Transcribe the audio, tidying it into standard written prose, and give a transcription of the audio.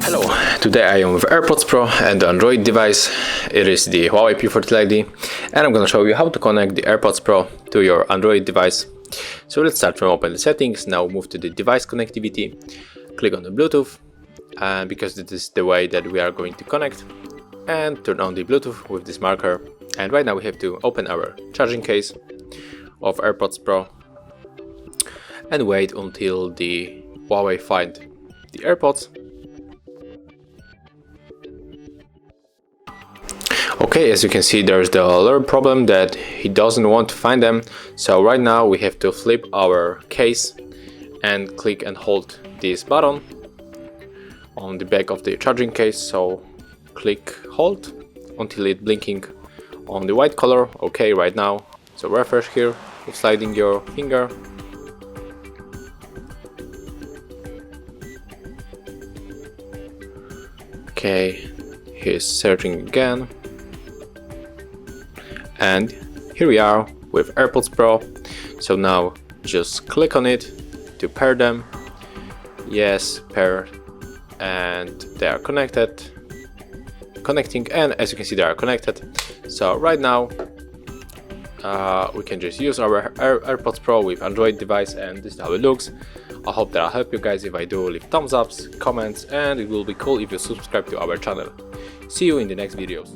Hello, today I am with AirPods Pro and the Android device. It is the Huawei P40 Lite, and I'm going to show you how to connect the AirPods Pro to your Android device. So let's start from open the settings. Now move to the device connectivity, click on the Bluetooth, and because this is the way that we are going to connect, and turn on the Bluetooth with this marker. And right now we have to open our charging case of AirPods Pro and wait until the Huawei find the AirPods. Okay, as you can see, there's the alert problem that he doesn't want to find them. So right now we have to flip our case and click and hold this button on the back of the charging case. So click hold until it's blinking on the white color. Okay, right now. So refresh here with sliding your finger. Okay, he's searching again. And here we are with AirPods Pro. So now just click on it to pair them. Yes, pair, and they are connecting, and as you can see they are connected. So right now we can just use our AirPods Pro with Android device, and this is how it looks. I hope that I'll help you guys. If I do, leave thumbs ups, comments, and it will be cool if you subscribe to our channel. See you in the next videos.